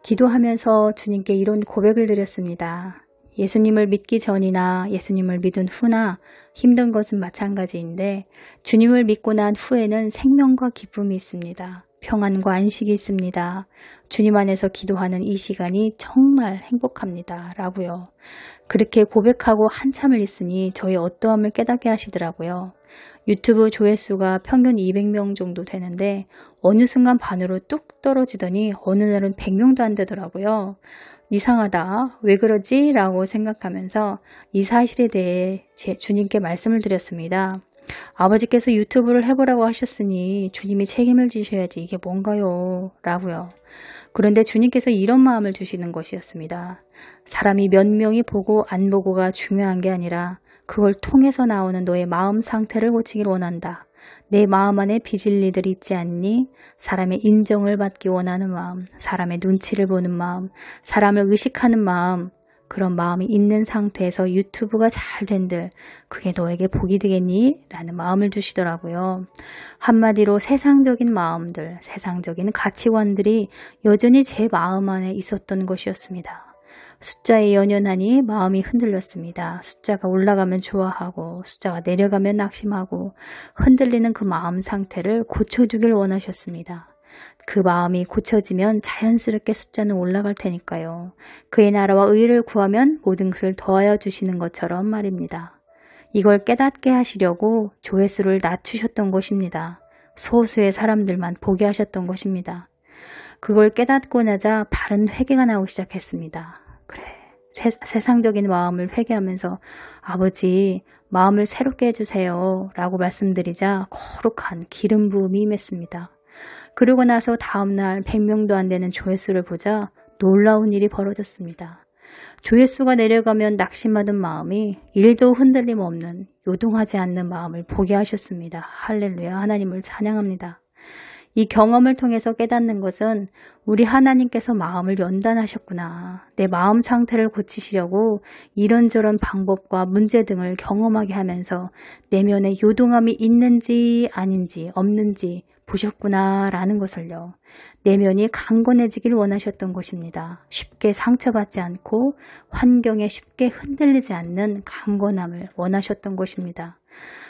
기도하면서 주님께 이런 고백을 드렸습니다. 예수님을 믿기 전이나 예수님을 믿은 후나 힘든 것은 마찬가지인데 주님을 믿고 난 후에는 생명과 기쁨이 있습니다. 평안과 안식이 있습니다. 주님 안에서 기도하는 이 시간이 정말 행복합니다. 라고요. 그렇게 고백하고 한참을 있으니 저의 어떠함을 깨닫게 하시더라고요. 유튜브 조회수가 평균 200명 정도 되는데 어느 순간 반으로 뚝 떨어지더니 어느 날은 100명도 안 되더라고요. 이상하다. 왜 그러지? 라고 생각하면서 이 사실에 대해 주님께 말씀을 드렸습니다. 아버지께서 유튜브를 해보라고 하셨으니 주님이 책임을 지셔야지 이게 뭔가요? 라고요. 그런데 주님께서 이런 마음을 주시는 것이었습니다. 사람이 몇 명이 보고 안 보고가 중요한 게 아니라 그걸 통해서 나오는 너의 마음 상태를 고치길 원한다. 내 마음 안에 빚을 일들이 있지 않니? 사람의 인정을 받기 원하는 마음, 사람의 눈치를 보는 마음, 사람을 의식하는 마음, 그런 마음이 있는 상태에서 유튜브가 잘 된들 그게 너에게 복이 되겠니? 라는 마음을 주시더라고요. 한마디로 세상적인 마음들, 세상적인 가치관들이 여전히 제 마음 안에 있었던 것이었습니다. 숫자에 연연하니 마음이 흔들렸습니다. 숫자가 올라가면 좋아하고 숫자가 내려가면 낙심하고 흔들리는 그 마음 상태를 고쳐주길 원하셨습니다. 그 마음이 고쳐지면 자연스럽게 숫자는 올라갈 테니까요. 그의 나라와 의를 구하면 모든 것을 더하여 주시는 것처럼 말입니다. 이걸 깨닫게 하시려고 조회수를 낮추셨던 것입니다. 소수의 사람들만 보게 하셨던 것입니다. 그걸 깨닫고 나자 바른 회개가 나오기 시작했습니다. 그래, 세상적인 마음을 회개하면서 아버지 마음을 새롭게 해주세요 라고 말씀드리자 거룩한 기름 부음이 임했습니다. 그러고 나서 다음날 100명도 안 되는 조회수를 보자 놀라운 일이 벌어졌습니다. 조회수가 내려가면 낙심하던 마음이 1도 흔들림 없는 요동하지 않는 마음을 보게 하셨습니다. 할렐루야, 하나님을 찬양합니다. 이 경험을 통해서 깨닫는 것은 우리 하나님께서 마음을 연단하셨구나. 내 마음 상태를 고치시려고 이런저런 방법과 문제 등을 경험하게 하면서 내면에 요동함이 있는지 아닌지 없는지 보셨구나 라는 것을요. 내면이 강건해지길 원하셨던 것입니다. 쉽게 상처받지 않고 환경에 쉽게 흔들리지 않는 강건함을 원하셨던 것입니다.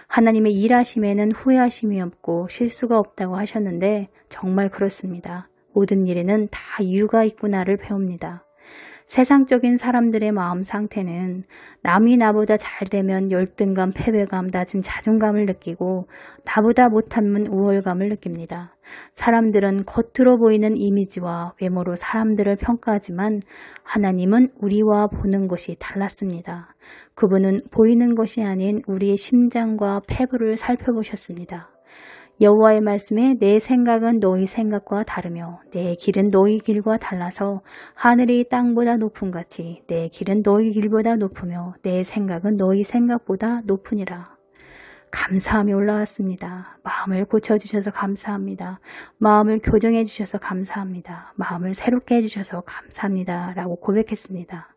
하나님의 일하심에는 후회하심이 없고 실수가 없다고 하셨는데 정말 그렇습니다. 모든 일에는 다 이유가 있구나를 배웁니다. 세상적인 사람들의 마음 상태는 남이 나보다 잘 되면 열등감, 패배감, 낮은 자존감을 느끼고 나보다 못하면 우월감을 느낍니다. 사람들은 겉으로 보이는 이미지와 외모로 사람들을 평가하지만 하나님은 우리와 보는 것이 달랐습니다. 그분은 보이는 것이 아닌 우리의 심장과 폐부를 살펴보셨습니다. 여호와의 말씀에 내 생각은 너희 생각과 다르며 내 길은 너희 길과 달라서 하늘이 땅보다 높음 같이 내 길은 너희 길보다 높으며 내 생각은 너희 생각보다 높으니라. 감사함이 올라왔습니다. 마음을 고쳐주셔서 감사합니다. 마음을 교정해 주셔서 감사합니다. 마음을 새롭게 해주셔서 감사합니다. 라고 고백했습니다.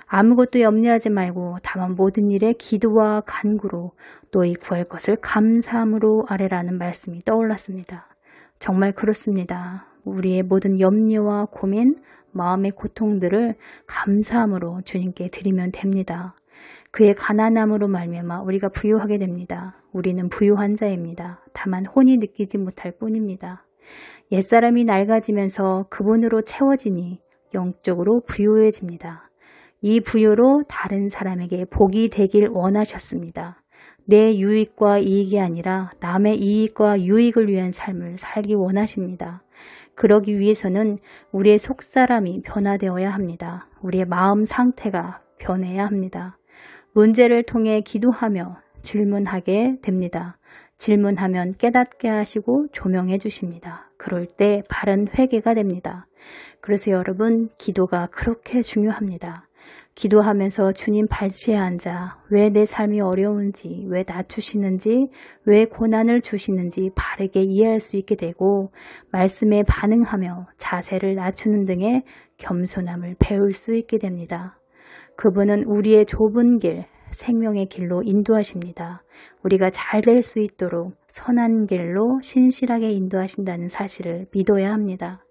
아무것도 염려하지 말고 다만 모든 일에 기도와 간구로 너희 구할 것을 감사함으로 아뢰라는 말씀이 떠올랐습니다. 정말 그렇습니다. 우리의 모든 염려와 고민, 마음의 고통들을 감사함으로 주님께 드리면 됩니다. 그의 가난함으로 말미암아 우리가 부유하게 됩니다. 우리는 부유한 자입니다. 다만 혼이 느끼지 못할 뿐입니다. 옛사람이 낡아지면서 그분으로 채워지니 영적으로 부유해집니다. 이 부유로 다른 사람에게 복이 되길 원하셨습니다. 내 유익과 이익이 아니라 남의 이익과 유익을 위한 삶을 살기 원하십니다. 그러기 위해서는 우리의 속사람이 변화되어야 합니다. 우리의 마음 상태가 변해야 합니다. 문제를 통해 기도하며 질문하게 됩니다. 질문하면 깨닫게 하시고 조명해 주십니다. 그럴 때 바른 회개가 됩니다. 그래서 여러분, 기도가 그렇게 중요합니다. 기도하면서 주님 발치에 앉아 왜 내 삶이 어려운지, 왜 낮추시는지, 왜 고난을 주시는지 바르게 이해할 수 있게 되고 말씀에 반응하며 자세를 낮추는 등의 겸손함을 배울 수 있게 됩니다. 그분은 우리의 좁은 길, 생명의 길로 인도하십니다. 우리가 잘 될 수 있도록 선한 길로 신실하게 인도하신다는 사실을 믿어야 합니다.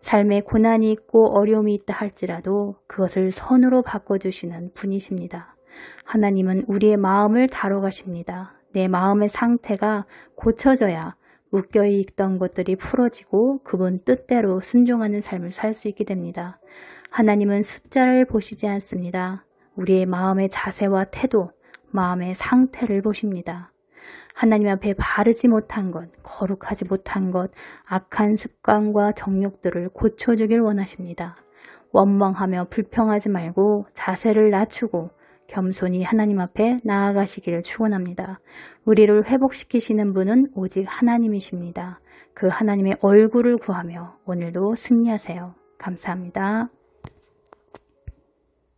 삶에 고난이 있고 어려움이 있다 할지라도 그것을 선으로 바꿔주시는 분이십니다. 하나님은 우리의 마음을 다뤄가십니다. 내 마음의 상태가 고쳐져야 묶여있던 것들이 풀어지고 그분 뜻대로 순종하는 삶을 살 수 있게 됩니다. 하나님은 숫자를 보시지 않습니다. 우리의 마음의 자세와 태도, 마음의 상태를 보십니다. 하나님 앞에 바르지 못한 것, 거룩하지 못한 것, 악한 습관과 정욕들을 고쳐주길 원하십니다. 원망하며 불평하지 말고 자세를 낮추고 겸손히 하나님 앞에 나아가시기를 축원합니다. 우리를 회복시키시는 분은 오직 하나님이십니다. 그 하나님의 얼굴을 구하며 오늘도 승리하세요. 감사합니다.